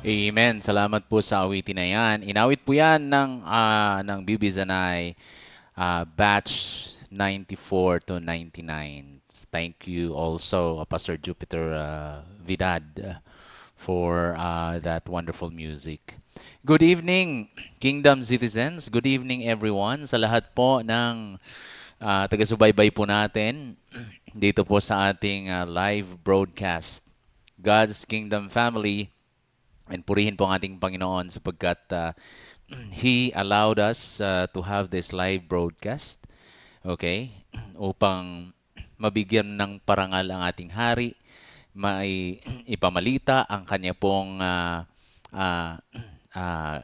Amen. Salamat po sa awitin na yan. Inawit po yan ng Bibi Zanay, batch 94 to 99. Thank you also, Pastor Jupiter Vidad, for that wonderful music. Good evening, Kingdom citizens. Good evening, everyone. Sa lahat po ng taga-subaybay po natin dito po sa ating live broadcast. God's Kingdom Family, and purihin po ang ating Panginoon sapagkat He allowed us to have this live broadcast, okay, upang mabigyan ng parangal ang ating hari, may ipamalita ang kanya pong ah,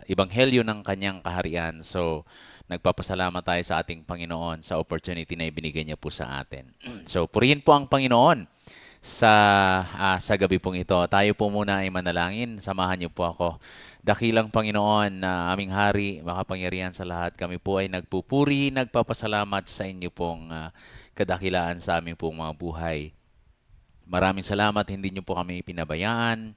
ebanghelyo ng kanyang kaharian. So, nagpapasalamat tayo sa ating Panginoon sa opportunity na ibinigay niya po sa atin. So, purihin po ang Panginoon sa sa gabi pong ito. Tayo po muna ay manalangin. Samahan niyo po ako. Dakilang Panginoon na aming hari, makapangyarihan sa lahat, kami po ay nagpupuri, nagpapasalamat sa inyo pong kadakilaan sa aming pong mga buhay. Maraming salamat, hindi niyo po kami pinabayaan.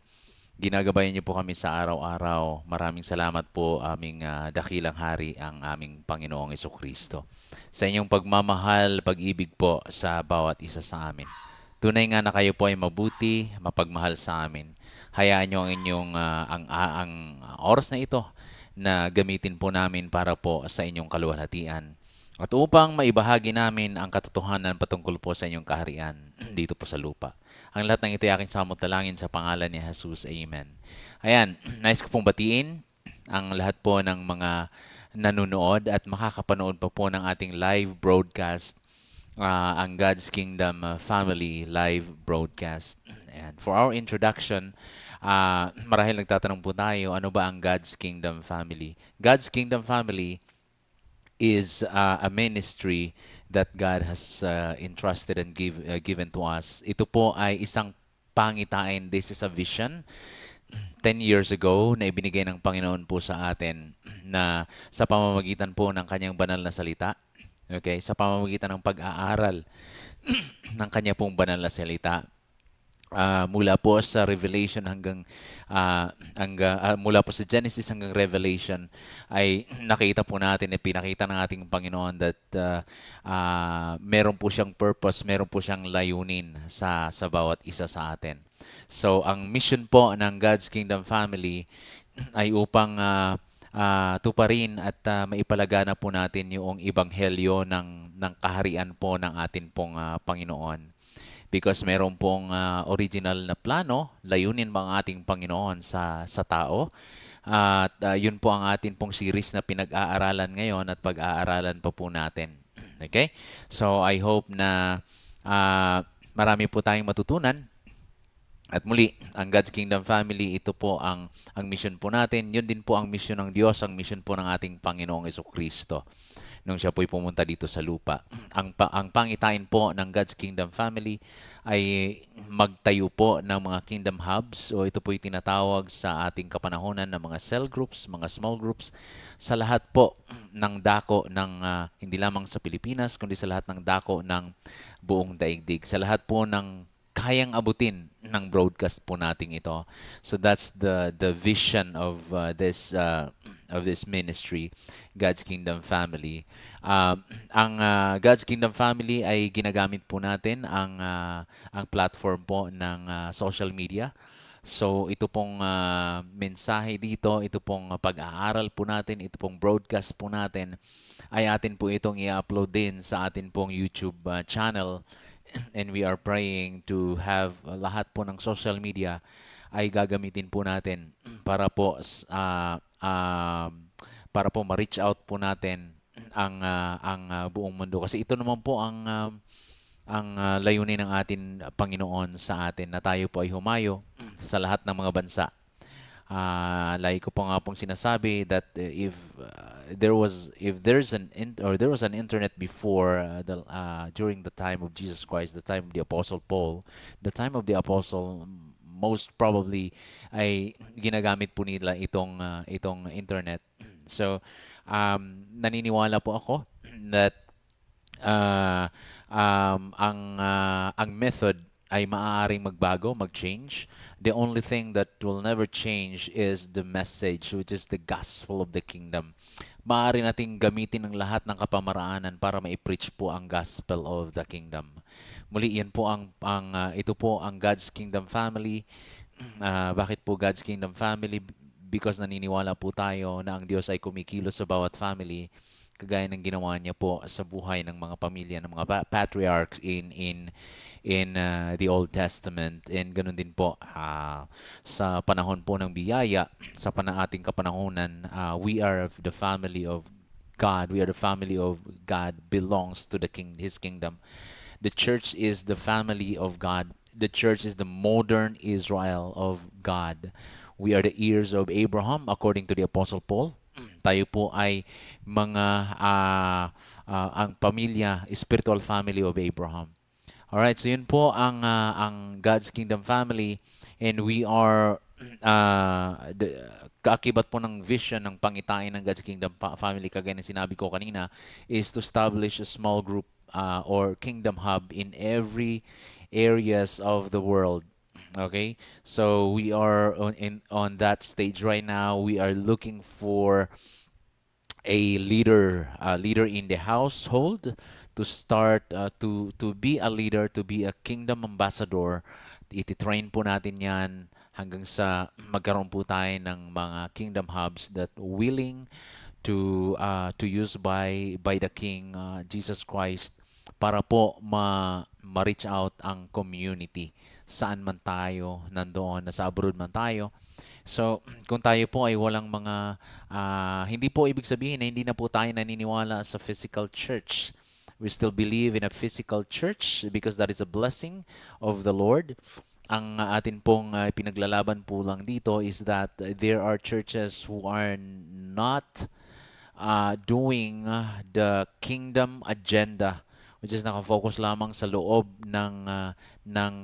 Ginagabayan niyo po kami sa araw-araw. Maraming salamat po aming dakilang hari, ang aming Panginoong Kristo. Sa inyong pagmamahal, pag-ibig po sa bawat isa sa amin. Tunay nga na kayo po ay mabuti, mapagmahal sa amin. Hayaan niyo ang inyong ang oras na ito na gamitin po namin para po sa inyong kaluwalhatian. At upang maibahagi namin ang katotohanan patungkol po sa inyong kaharian dito po sa lupa. Ang lahat ng ito ay aking samot talangin sa pangalan ni Jesus. Amen. Ayan, nais ko pong batiin ang lahat po ng mga nanonood at makakapanood pa po ng ating live broadcast, ang God's Kingdom Family live broadcast. And for our introduction, marahil nagtatanong po tayo, ano ba ang God's Kingdom Family? God's Kingdom Family is a ministry that God has entrusted and given to us. Ito po ay isang pangitain. This is a vision 10 years ago na ibinigay ng Panginoon po sa atin na sa pamamagitan po ng kanyang banal na salita, okay, sa pamamagitan ng pag-aaral ng kanya pong banal na salita. Mula po sa Revelation mula po sa Genesis hanggang Revelation ay nakita po natin, pinakita ng ating Panginoon that meron po siyang purpose, meron po siyang layunin sa bawat isa sa atin. So ang mission po ng God's Kingdom Family ay upang tuparin at maipalagana po natin yung ebanghelyo ng kaharian po ng atin pong Panginoon. Because meron pong original na plano, layunin mga ating Panginoon sa tao. At yun po ang atin pong series na pinag-aaralan ngayon at pag-aaralan pa po natin. Okay? So I hope na marami po tayong matutunan. At muli, ang God's Kingdom Family, ito po ang mission po natin. Yun din po ang mission ng Diyos, ang mission po ng ating Panginoong Kristo nung siya po'y pumunta dito sa lupa. Ang pangitain po ng God's Kingdom Family ay magtayo po ng mga kingdom hubs o ito po'y tinatawag sa ating kapanahonan ng mga cell groups, mga small groups sa lahat po ng dako ng hindi lamang sa Pilipinas kundi sa lahat ng dako ng buong daigdig. Sa lahat po ng kayang abutin ng broadcast po nating ito. So that's the vision of this ministry, God's Kingdom Family. Ang God's Kingdom Family ay ginagamit po natin ang platform po ng social media. So ito pong mensahe dito, ito pong pag-aaral po natin, ito pong broadcast po natin ay atin po itong i-upload din sa atin pong YouTube channel, and we are praying to have lahat po ng social media ay gagamitin po natin para po para po ma-reach out po natin ang buong mundo, kasi ito naman po ang layunin ng atin Panginoon sa atin, na tayo po ay humayo sa lahat ng mga bansa. Like ko po nga pong sinasabi that if there's there was an internet before during the time of Jesus Christ, the time of the Apostle Paul, the time of the Apostle, most probably ay ginagamit po nila itong internet. So naniniwala po ako that uh, ang method ay maaaring magbago, mag-change. The only thing that will never change is the message, which is the gospel of the kingdom. Maaari nating gamitin ang lahat ng kapamaraanan para mai-preach po ang gospel of the kingdom. Muli, yan po ito po ang God's Kingdom Family. Bakit po God's Kingdom Family? Because naniniwala po tayo na ang Diyos ay kumikilos sa bawat family, kagaya ng ginawa niya po sa buhay ng mga pamilya ng mga patriarchs in the Old Testament, and ganun din po sa panahon po ng biyaya, sa ating kapanahonan, we are the family of God. We are the family of God, belongs to His kingdom. The church is the family of God. The church is the modern Israel of God. We are the ears of Abraham, according to the Apostle Paul. Tayo po ay mga ang pamilya, spiritual family of Abraham. Alright, so yun po ang God's Kingdom Family, and we are kaakibat po ng vision ng pangitain ng God's Kingdom Family, kagaya ng sinabi ko kanina, is to establish a small group or kingdom hub in every areas of the world. Okay, so we are on that stage right now. We are looking for a leader in the household to start to be a leader, to be a kingdom ambassador. Iti-train po natin 'yan hanggang sa magkaroon po tayo ng mga kingdom hubs that willing to use by the King Jesus Christ para po ma-reach out ang community saan man tayo nandoon, nasa abroad man tayo. So, kung tayo po ay walang mga, hindi po ibig sabihin na hindi na po tayo naniniwala sa physical church. We still believe in a physical church because that is a blessing of the Lord. Ang atin pong pinaglalaban po lang dito is that there are churches who are not doing the kingdom agenda, which is nakafocus lamang sa loob ng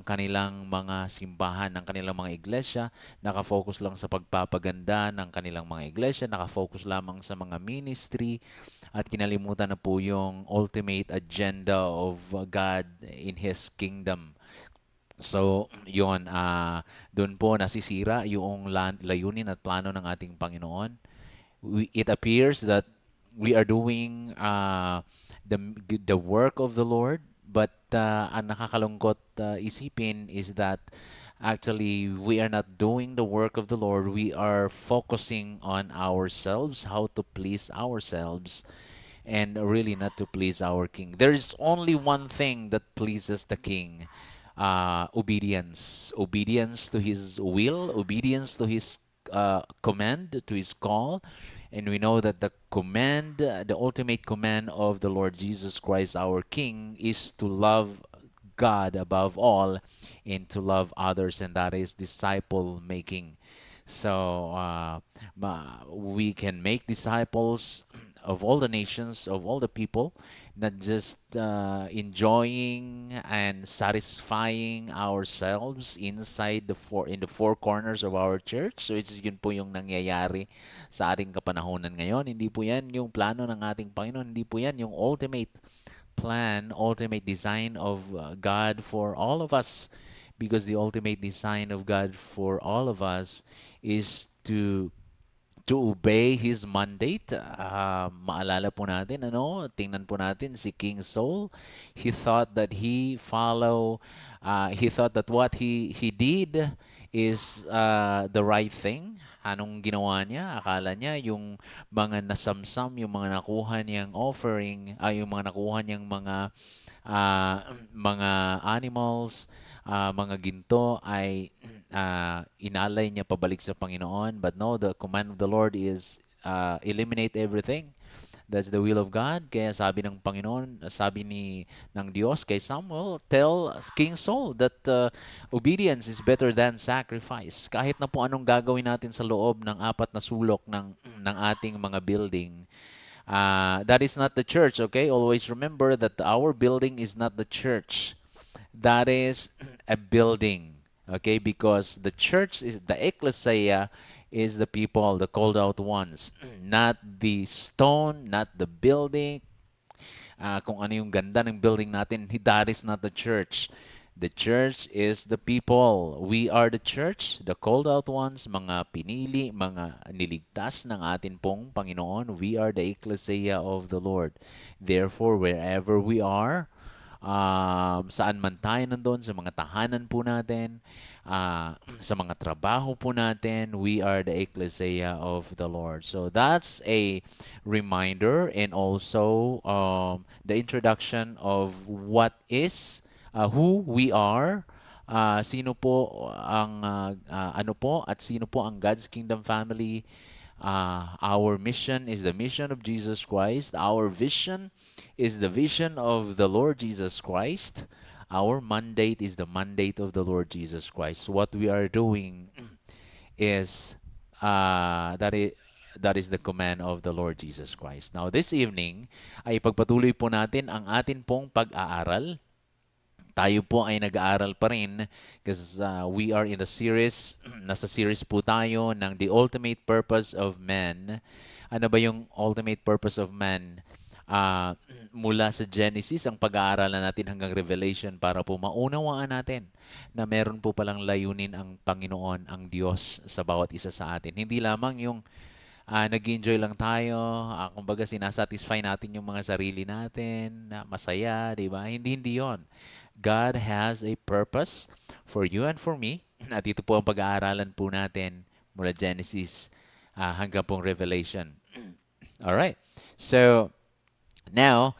kanilang mga simbahan, ng kanilang mga iglesia, nakafocus lang sa pagpapaganda ng kanilang mga iglesia, nakafocus lamang sa mga ministry, at kinalimutan na po yung ultimate agenda of God in His kingdom. So, yun, doon po nasisira yung layunin at plano ng ating Panginoon. It appears that we are doing the the work of the Lord, but ang nakakalungkot isipin is that actually we are not doing the work of the Lord. We are focusing on ourselves, how to please ourselves, and really not to please our King. There is only one thing that pleases the King, obedience. Obedience to His will, obedience to His command, to His call. And we know that the command, the ultimate command of the Lord Jesus Christ, our King, is to love God above all and to love others, and that is disciple making. So we can make disciples of all the nations, of all the people, not just enjoying and satisfying ourselves inside in the four corners of our church. So it's yun po yung nangyayari sa ating kapanahonan ngayon. Hindi po yan yung plano ng ating Panginoon. Hindi po yan yung ultimate plan, ultimate design of God for all of us. Because the ultimate design of God for all of us is to obey his mandate. Maalala po natin, tingnan po natin si King Saul. He thought that he thought that what he did is the right thing. Anong ginawa niya? Akala niya yung mga nasamsam, yung mga nakuha niyang offering, yung mga nakuha niyang ah, mga animals, mga ginto ay inalay niya pabalik sa Panginoon. But no, the command of the Lord is eliminate everything. That's the will of God. Kaya sabi ng Panginoon, sabi ng Diyos kay Samuel, tell King Saul that obedience is better than sacrifice. Kahit na po anong gagawin natin sa loob ng apat na sulok ng ating mga building, that is not the church, okay? Always remember that our building is not the church. That is a building, okay? Because the church is the ecclesia is the people, the called out ones, not the stone, not the building, kung ano yung ganda ng building natin, that is not the church. The church is the people. We are the church, the called out ones, mga pinili, mga niligtas ng atin pong Panginoon. We are the ecclesia of the Lord. Therefore, wherever we are, saan man tayo nandun, sa mga tahanan po natin, sa mga trabaho po natin, we are the ecclesia of the Lord. So that's a reminder and also the introduction of who we are, sino po ang ano po at sino po ang God's Kingdom family. Our mission is the mission of Jesus Christ. Our vision is the vision of the Lord Jesus Christ. Our mandate is the mandate of the Lord Jesus Christ. What we are doing is that that is the command of the Lord Jesus Christ. Now, this evening ay pagpatuloy po natin ang atin pong pag-aaral. Tayo po ay nag-aaral pa rin because we are in the series, nasa series po tayo ng The Ultimate Purpose of Man. Ano ba yung ultimate purpose of man? Ah, mula sa Genesis, ang pag-aaralan natin hanggang Revelation para po maunawaan natin na meron po palang layunin ang Panginoon, ang Diyos sa bawat isa sa atin. Hindi lamang yung nag-enjoy lang tayo, kumbaga sinasatisfy natin yung mga sarili natin, na masaya, di ba? Hindi yon. God has a purpose for you and for me. At ito po ang pag-aaralan po natin mula Genesis hanggang pong Revelation. Alright. So, now,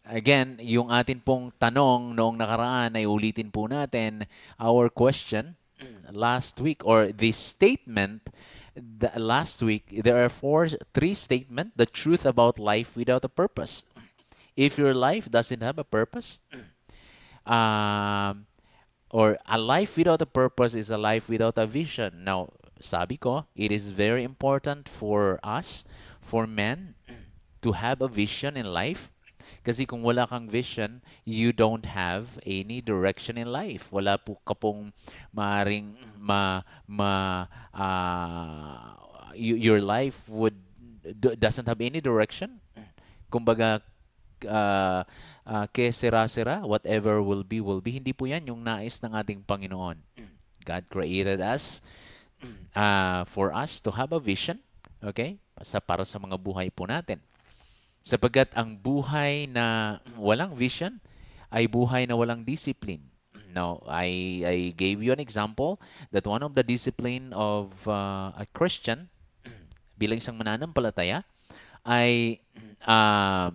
again, yung atin pong tanong noong nakaraan ay ulitin po natin our question last week or the statement last week. There are three statements. The truth about life without a purpose. If your life doesn't have a purpose, um, or a life without a purpose is a life without a vision. Now, sabi ko, it is very important for us, for men, to have a vision in life. Kasi kung wala kang vision, you don't have any direction in life. Wala po ka pong maaring your life doesn't have any direction. Kumbaga, uh, que sera, whatever will be. Hindi po yan yung nais ng ating Panginoon. God created us for us to have a vision, okay? Para sa mga buhay po natin. Sapagkat ang buhay na walang vision ay buhay na walang discipline. Now, I gave you an example that one of the discipline of a Christian bilang isang mananampalataya ay uh,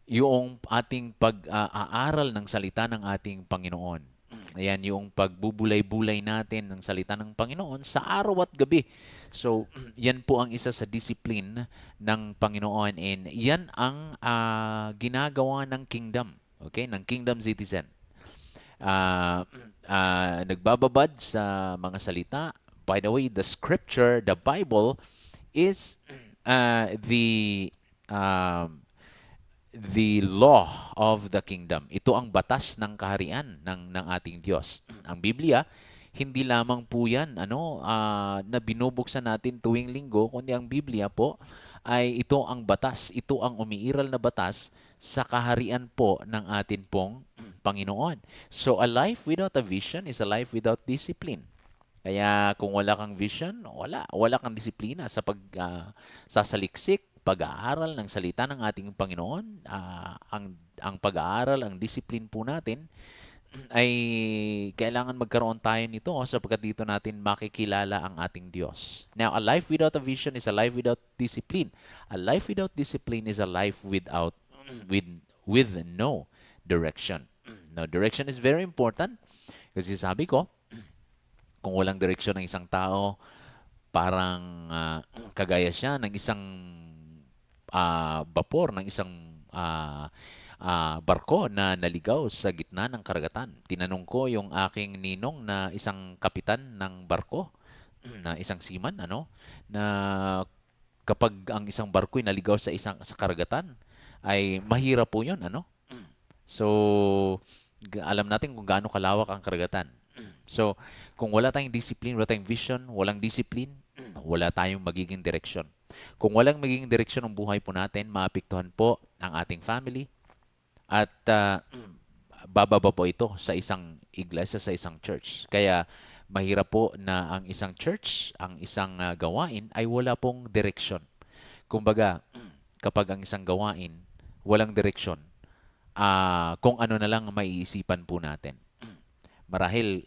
yung ating pag-aaral ng salita ng ating Panginoon. Ayan, yung pagbubulay-bulay natin ng salita ng Panginoon sa araw at gabi. So, yan po ang isa sa discipline ng Panginoon and yan ang ginagawa ng kingdom. Okay? Ng kingdom citizen. Nagbababad sa mga salita. By the way, the scripture, the Bible, is um, the law of the kingdom. Ito ang batas ng kaharian ng ating Diyos. Ang Biblia, hindi lamang po yan na binubuksan natin tuwing linggo, kundi ang Biblia po ay ito ang batas, ito ang umiiral na batas sa kaharian po ng atin pong Panginoon. So a life without a vision is a life without discipline. Kaya kung wala kang vision, wala kang disiplina sa sasaliksik, pag-aaral ng salita ng ating Panginoon. Ang pag-aaral, ang discipline po natin ay kailangan magkaroon tayo nito sapagkat dito natin makikilala ang ating Diyos. Now, a life without a vision is a life without discipline. A life without discipline is a life with with no direction. Now, direction is very important kasi sabi ko, kung walang direksyon ng isang tao, parang kagaya siya ng isang vapor, ng isang barko na naligaw sa gitna ng karagatan. Tinanong ko yung aking ninong na isang kapitan ng barko, na isang seaman, na kapag ang isang barko ay naligaw sa karagatan, ay mahirap po 'yun, So, alam natin kung gaano kalawak ang karagatan. So, kung wala tayong discipline, wala tayong vision, walang discipline, wala tayong magiging direksyon. Kung walang magiging direksyon ng buhay po natin, maapektuhan po ang ating family at bababa po ito sa isang iglesia, sa isang church. Kaya mahirap po na ang isang church, ang isang gawain ay wala pong direksyon. Kumbaga, kapag ang isang gawain walang direksyon, kung ano na lang ang maiisipan po natin. Marahil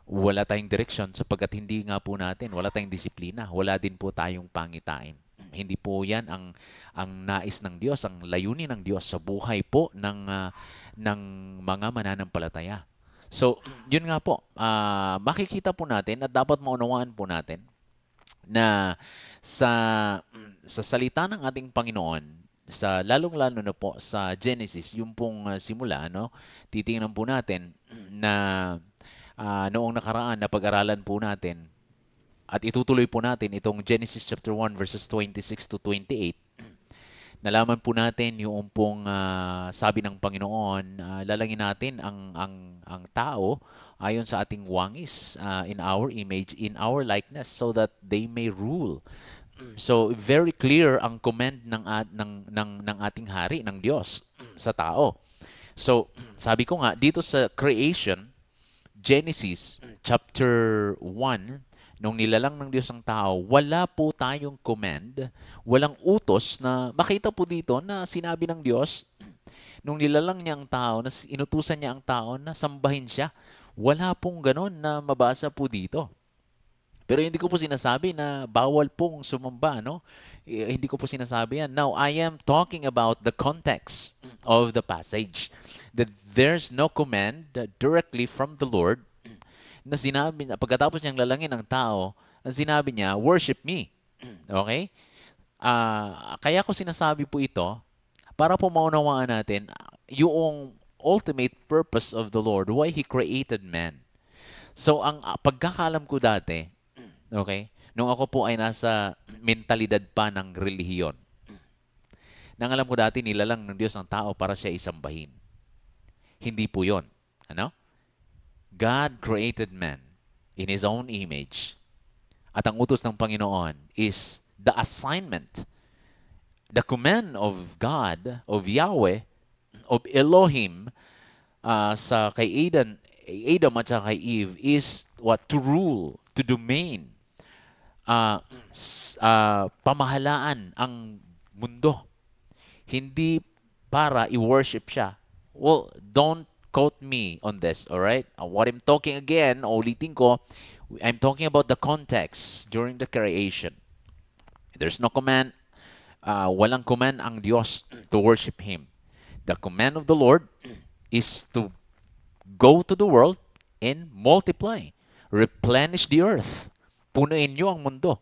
wala tayong direksyon sapagkat hindi nga po natin, wala tayong disiplina, wala din po tayong pangitain. Hindi po 'yan ang nais ng Diyos, ang layunin ng Diyos sa buhay po ng mga mananampalataya. So, 'yun nga po, makikita po natin at dapat maunawaan po natin na sa sa salita ng ating Panginoon, sa lalong-lalo na po sa Genesis, yung pong simula, titingnan po natin na noong nakaraan na pag-aralan po natin at itutuloy po natin itong Genesis chapter 1 verses 26 to 28. Nalaman po natin yung pong sabi ng Panginoon, lalangin natin ang tao ayon sa ating wangis, in our image, in our likeness, so that they may rule. So very clear ang command ng ating hari, ng Diyos sa tao. So sabi ko nga dito sa creation, Genesis chapter 1, nung nilalang ng Diyos ang tao, wala po tayong command, walang utos na makita po dito na sinabi ng Diyos nung nilalang niya ang tao, na inutusan niya ang tao na sambahin siya. Wala pong ganon na mabasa po dito. Pero hindi ko po sinasabi na bawal pong sumamba, no? Hindi ko po sinasabi yan. Now, I am talking about the context of the passage. That there's no command directly from the Lord na sinabi na pagkatapos niyang lalangin ang tao, ang sinabi niya, worship me. Okay? Kaya ko sinasabi po ito para po maunawaan natin yung ultimate purpose of the Lord, why He created man. So, ang pagkakalam ko dati, okay, nung ako po ay nasa mentalidad pa ng relihiyon, nang alam ko dati nilalang ng Diyos ang tao para siya isambahin. Hindi po yon. Ano? God created man in His own image. At ang utos ng Panginoon is the assignment, the command of God, of Yahweh, of Elohim, sa kay Adam at saka kay Eve is what? To rule, to domain, pamahalaan ang mundo. Hindi para i-worship siya. Well, don't quote me on this, all right? What I'm talking again, ulitin ko, I'm talking about the context during the creation. There's no command, walang command ang Diyos to worship Him. The command of the Lord is to go to the world and multiply, replenish the earth, punuin niyo ang mundo.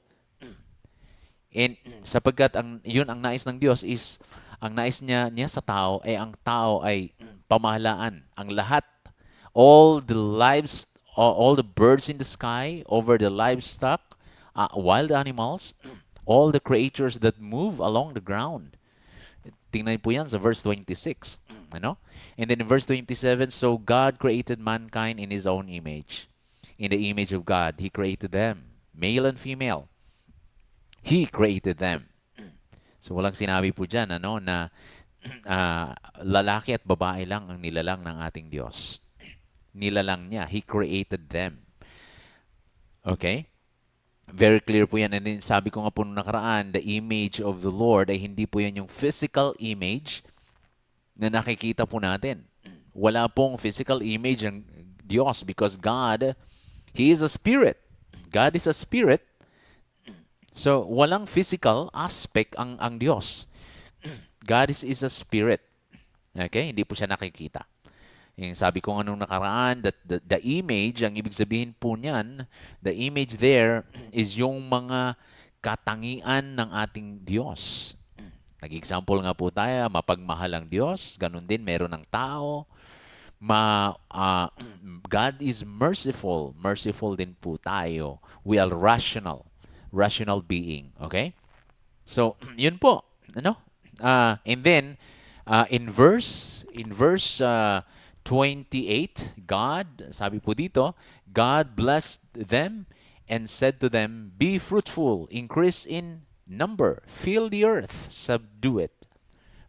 And sapagkat yun ang nais ng Diyos is ang nais niya sa tao ay ang tao ay pamahalaan ang lahat, all the lives, all the birds in the sky, over the livestock, wild animals, all the creatures that move along the ground. Tingnan po yan sa verse 26. Ano? And then in verse 27, so God created mankind in His own image. In the image of God, He created them, male and female. He created them. So walang sinabi po dyan, ano, na lalaki at babae lang ang nilalang ng ating Diyos. Nilalang niya. He created them. Okay? Very clear po yan. And then sabi ko nga po nung nakaraan, the image of the Lord ay hindi po yan yung physical image na nakikita po natin. Wala pong physical image ang Diyos because God, He is a spirit. God is a spirit. So, walang physical aspect ang Diyos. God is a spirit. Okay? Hindi po siya nakikita. Yung sabi ko nga nung nakaraan, that the image, ang ibig sabihin po niyan, the image there is yung mga katangian ng ating Diyos. Nag-example nga po tayo, mapagmahal ang Diyos, ganun din meron ng tao. God is merciful. Merciful din po tayo. We are rational being. Okay? So, yun po. Ano? And then, in verse 28, God, sabi po dito, God blessed them and said to them, be fruitful, increase in number, fill the earth, subdue it.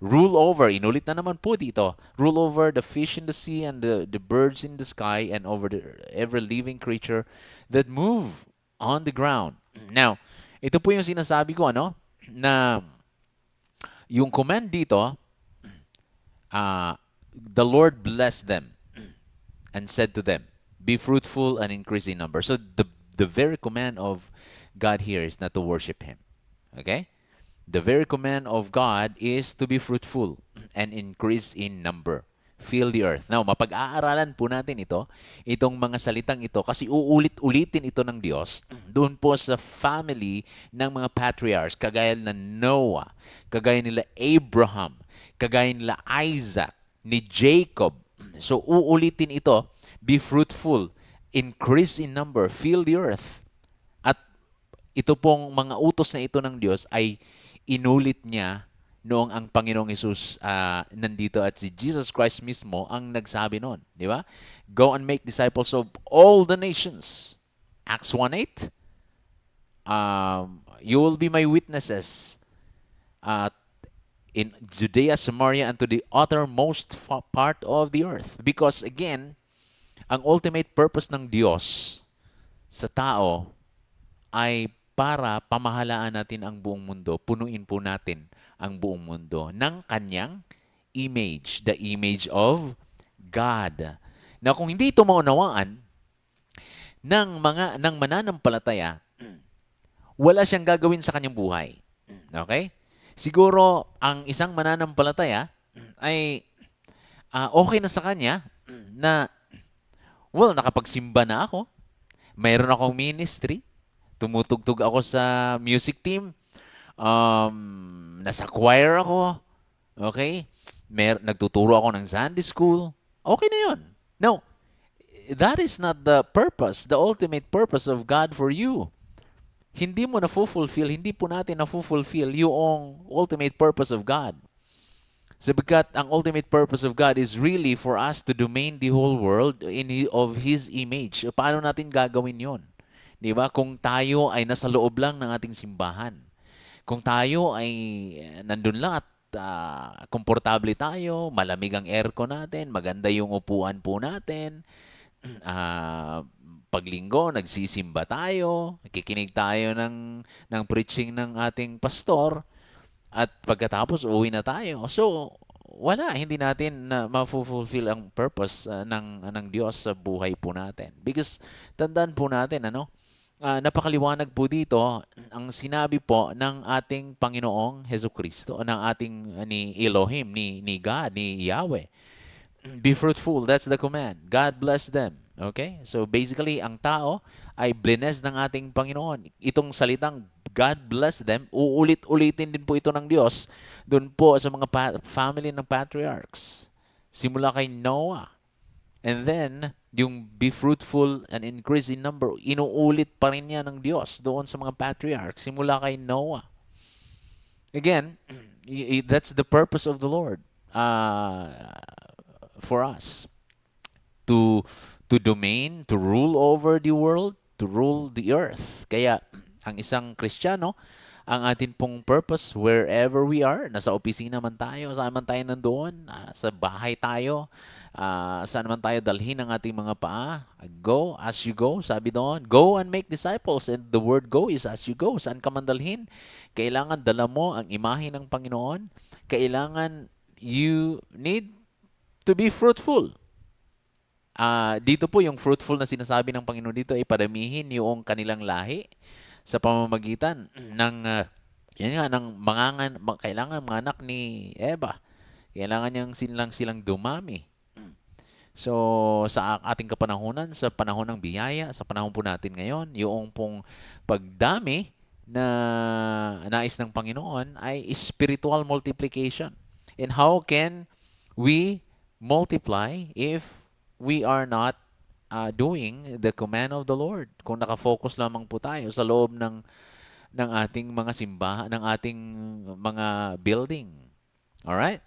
Rule over, inulit na naman po dito, rule over the fish in the sea and the birds in the sky and over every living creature that move on the ground. Now, ito po yung sinasabi ko, ano, na yung command dito, the Lord blessed them and said to them, be fruitful and increase in number. So the very command of God here is not to worship Him. Okay? The very command of God is to be fruitful and increase in number. Fill the earth. Now, mapag-aaralan po natin itong mga salitang ito, kasi uulit-ulitin ito ng Diyos doon po sa family ng mga patriarchs, kagaya na Noah, kagaya nila Abraham, kagaya nila Isaac, ni Jacob. So, uulitin ito, be fruitful, increase in number, fill the earth. At ito pong mga utos na ito ng Diyos ay inulit niya noong ang Panginoong Hesus nandito at si Jesus Christ mismo ang nagsabi noon. Di ba? Go and make disciples of all the nations. Acts 1:8. You will be my witnesses in Judea, Samaria, and to the uttermost part of the earth. Because again, ang ultimate purpose ng Diyos sa tao ay para pamahalaan natin ang buong mundo, punuin po natin ang buong mundo ng kanyang image, the image of God. Na kung hindi ito maunawaan ng mananampalataya, wala siyang gagawin sa kanyang buhay. Okay? Siguro ang isang mananampalataya ay okay na sa kanya na nakapagsimba na ako. Mayroon akong ministry. Tumutugtog ako sa music team. Nasa choir ako. Okay? Nagtuturo ako ng Sunday school. Okay na yun. No, that is not the purpose, the ultimate purpose of God for you. Hindi mo na-fulfill, hindi po natin na-fulfill yung ultimate purpose of God. Sapagkat ang ultimate purpose of God is really for us to domain the whole world of His image. Paano natin gagawin yon? Di ba? Kung tayo ay nasa loob lang ng ating simbahan. Kung tayo ay nandun lang at komportable tayo, malamig ang aircon natin, maganda yung upuan po natin, ah, paglinggo, nagsisimba tayo, nakikinig tayo ng preaching ng ating pastor, at pagkatapos uwi na tayo. So, wala, hindi natin na ma-fulfill ang purpose ng Diyos sa buhay po natin. Because tandaan po natin, napakaliwanag po dito ang sinabi po ng ating Panginoong Hesus Kristo, ng ating ni Elohim, ni God, ni Yahweh. Be fruitful, that's the command. God bless them. Okay? So basically, ang tao ay blessed ng ating Panginoon. Itong salitang God bless them, uulit-ulitin din po ito ng Diyos doon po sa mga family ng patriarchs. Simula kay Noah. And then, yung be fruitful and increase in number, inuulit pa rin yan ng Diyos doon sa mga patriarchs. Simula kay Noah. Again, that's the purpose of the Lord for us to domain, to rule over the world, to rule the earth. Kaya ang isang Kristiyano, ang atin pong purpose wherever we are, nasa opisina man tayo, saan man tayo nandoon, sa bahay tayo, saan man tayo dalhin ang ating mga paa, go as you go, sabi doon, go and make disciples, and the word go is as you go, saan ka man dalhin, kailangan dala mo ang imahe ng Panginoon, kailangan you need to be fruitful. Dito po yung fruitful na sinasabi ng Panginoon dito ay padamihin yung kanilang lahi sa pamamagitan ng yan nga ng kailangan mga anak ni Eva. Kailangan niyang silang dumami. So sa ating kapanahunan, sa panahon ng biyaya, sa panahon po natin ngayon, yung pong pagdami na nais ng Panginoon ay spiritual multiplication. And how can we multiply if we are not doing the command of the Lord? Kung nakafocus lamang po tayo sa loob ng ating mga simbahan, ng ating mga building. Alright?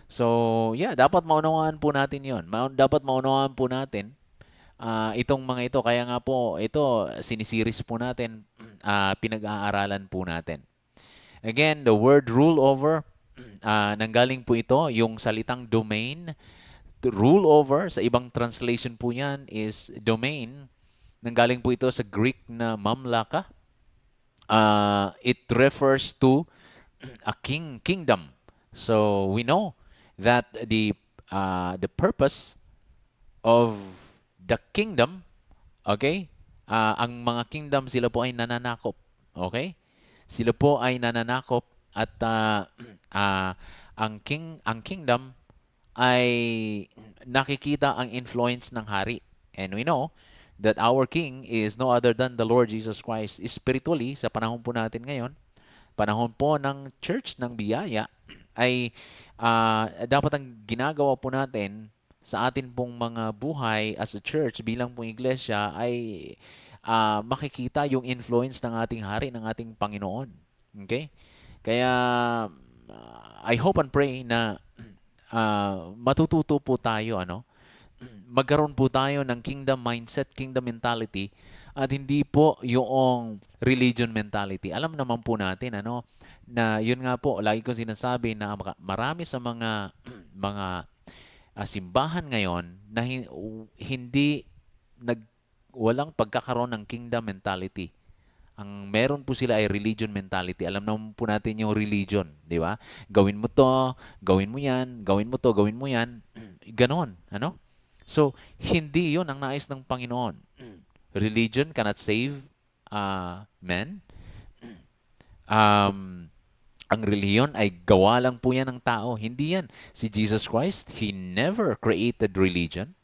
So, yeah, dapat maunawaan po natin yon. Dapat maunawaan po natin itong mga ito. Kaya nga po, ito, sinisiris po natin, pinag-aaralan po natin. Again, the word rule over, nanggaling po ito, yung salitang domain. To rule over, sa ibang translation po yan is domain. Nanggaling po ito sa Greek na mamlaka. It refers to a kingdom. So we know that the purpose of the kingdom, okay? Ang mga kingdom sila po ay nananakop, okay? Sila po ay nananakop at uh, ang kingdom ay nakikita ang influence ng hari. And we know that our king is no other than the Lord Jesus Christ. Spiritually, sa panahon po natin ngayon, panahon po ng church ng biyaya, ay dapat ang ginagawa po natin sa atin pong mga buhay as a church bilang pong iglesia ay makikita yung influence ng ating hari, ng ating Panginoon. Okay? Kaya I hope and pray na matututo po tayo, magkaroon po tayo ng kingdom mindset, kingdom mentality, at hindi po yung religion mentality. Alam naman po natin, na yun nga po, lagi ko sinasabi na marami sa mga mga simbahan ngayon na hindi nag walang pagkakaroon ng kingdom mentality. Ang meron po sila ay religion mentality. Alam naman po natin yung religion, di ba? Gawin mo to, gawin mo yan, gawin mo to, gawin mo yan. Ganon, So, hindi yon ang nais ng Panginoon. Religion cannot save men. Um, ang reliyon ay gawa lang po yan ng tao. Hindi yan. Si Jesus Christ, He never created religion.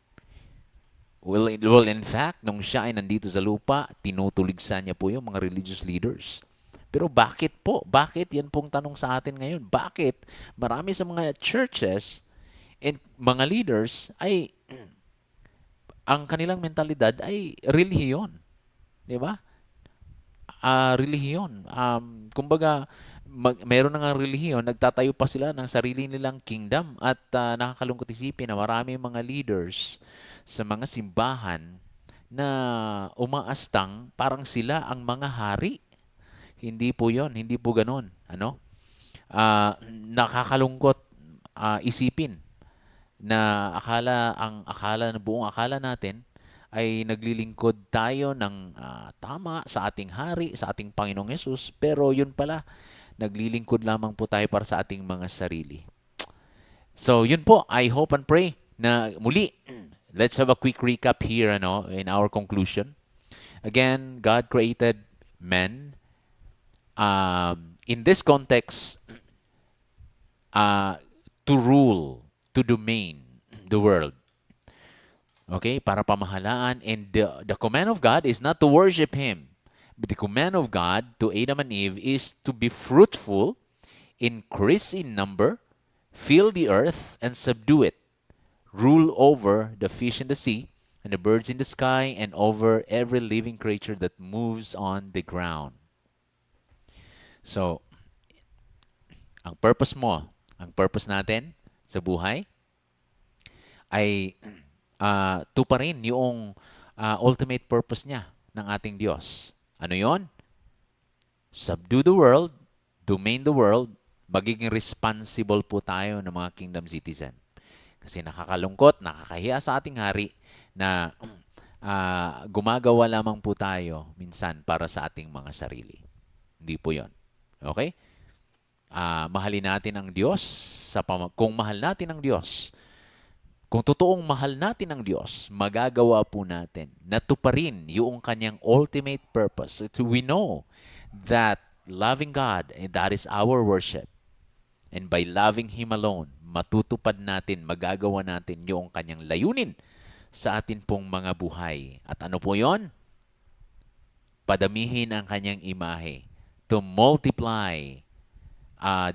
Well, in fact, nung siya ay nandito sa lupa, tinutuligsan niya po yung mga religious leaders. Pero bakit po? Bakit? Yan pong tanong sa atin ngayon. Bakit? Marami sa mga churches and mga leaders ay ang kanilang mentalidad ay relihiyon. Di ba? Relihiyon. Kumbaga, meron na nga relihiyon, nagtatayo pa sila ng sarili nilang kingdom at nakakalungkot isipin na marami mga leaders sa mga simbahan na umaastang parang sila ang mga hari. Hindi po 'yon, hindi po gano'n. Ano? Nakakalungkot isipin na akala na buong akala natin ay naglilingkod tayo ng tama sa ating hari, sa ating Panginoong Yesus, pero yun pala, naglilingkod lamang po tayo para sa ating mga sarili. So, yun po. I hope and pray na muli, let's have a quick recap here ano, in our conclusion. Again, God created men. In this context, uh, to rule, to domain the world. Okay? Para pamahalaan. And the command of God is not to worship Him. But the command of God to Adam and Eve is to be fruitful, increase in number, fill the earth, and subdue it. Rule over the fish in the sea and the birds in the sky and over every living creature that moves on the ground. So, ang purpose natin sa buhay ay tuparin yung ultimate purpose niya ng ating Diyos. Ano yon? Subdue the world, domain the world, magiging responsible po tayo ng mga kingdom citizen. Kasi nakakalungkot, nakakahiya sa ating hari na gumagawa lamang po tayo minsan para sa ating mga sarili. Hindi po yon. Okay? Mahalin natin ang Diyos kung mahal natin ang Diyos. Kung totoong mahal natin ang Diyos, magagawa po natin na tuparin yung kanyang ultimate purpose. So we know that loving God, and that is our worship. And by loving Him alone, matutupad natin, magagawa natin yung kanyang layunin sa atin pong mga buhay. At ano po yon? Padamihin ang kanyang imahe. To multiply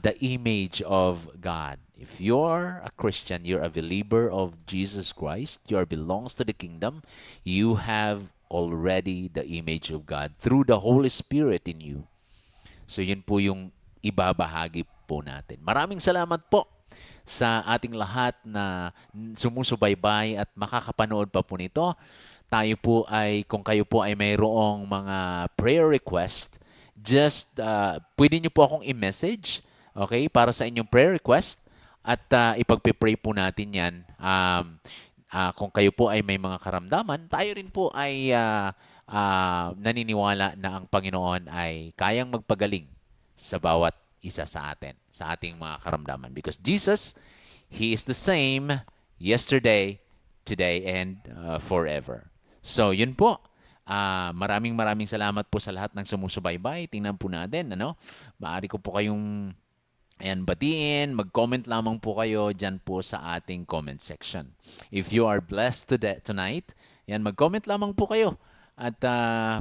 the image of God. If you're a Christian, you're a believer of Jesus Christ, you belongs to the kingdom, you have already the image of God through the Holy Spirit in you. So yun po yung ibabahagi po natin. Maraming salamat po sa ating lahat na sumusubaybay at makakapanood pa po nito. Tayo po ay, kung kayo po ay mayroong mga prayer request, just pwede nyo po akong i-message, okay, para sa inyong prayer request at ipagpe-pray po natin yan. Kung kayo po ay may mga karamdaman, tayo rin po ay naniniwala na ang Panginoon ay kayang magpagaling sa bawat isa sa atin, sa ating mga karamdaman. Because Jesus, He is the same yesterday, today, and forever. So, yun po. Maraming maraming salamat po sa lahat ng sumusubaybay. Tingnan po natin, ano? Maaari ko po kayong batiin, mag-comment lamang po kayo dyan po sa ating comment section. If you are blessed tonight, mag-comment lamang po kayo at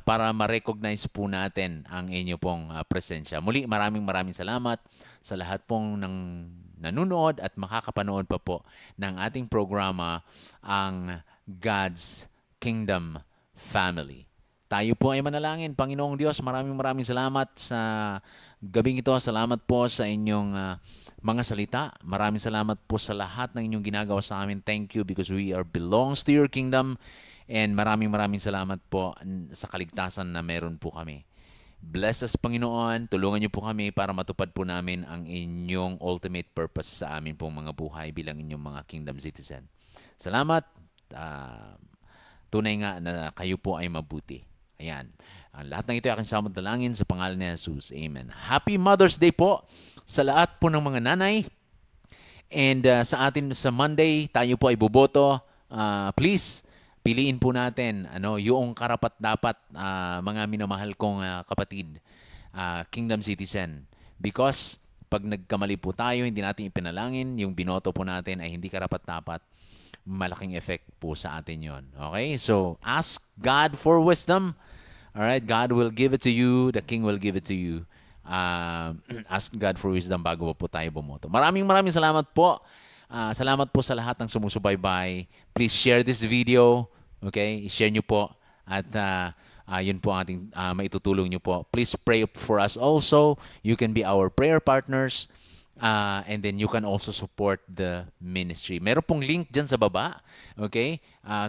para ma-recognize po natin ang inyo pong presensya. Muli, maraming maraming salamat sa lahat pong nanonood at makakapanood pa po ng ating programa, ang God's Kingdom Family. Tayo po ay manalangin. Panginoong Diyos, maraming maraming salamat sa gabing ito. Salamat po sa inyong mga salita. Maraming salamat po sa lahat ng inyong ginagawa sa amin. Thank you because we are belongs to your kingdom. And maraming maraming salamat po sa kaligtasan na meron po kami. Bless us, Panginoon. Tulungan niyo po kami para matupad po namin ang inyong ultimate purpose sa amin pong mga buhay bilang inyong mga kingdom citizen. Salamat. Tunay nga na kayo po ay mabuti. Ayan. Ang lahat ng ito ay aking samantalangin sa pangalan ni Jesus. Amen. Happy Mother's Day po sa lahat po ng mga nanay. And sa atin sa Monday, tayo po ay boboto. Please, piliin po natin yung karapat-dapat mga minamahal kong kapatid, kingdom citizen. Because pag nagkamali po tayo, hindi natin ipinalangin, yung binoto po natin ay hindi karapat-dapat, malaking effect po sa atin yon. Okay? So, ask God for wisdom. Alright? God will give it to you. The King will give it to you. Ask God for wisdom bago po tayo bumoto. Maraming maraming salamat po. Salamat po sa lahat ng sumusubaybay. Please share this video. Okay? I-share nyo po. At yun po ang ating maitutulong nyo po. Please pray for us also. You can be our prayer partners. And then you can also support the ministry. Meron pong link dyan sa baba. Okay?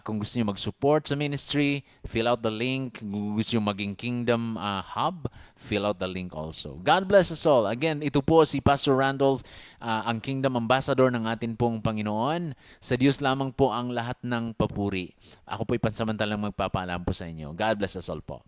Kung gusto niyo mag-support sa ministry, fill out the link. Kung gusto niyo maging Kingdom Hub, fill out the link also. God bless us all. Again, ito po si Pastor Randolph, ang Kingdom Ambassador ng atin pong Panginoon. Sa Diyos lamang po ang lahat ng papuri. Ako po'y pansamantalang magpapaalam po sa inyo. God bless us all po.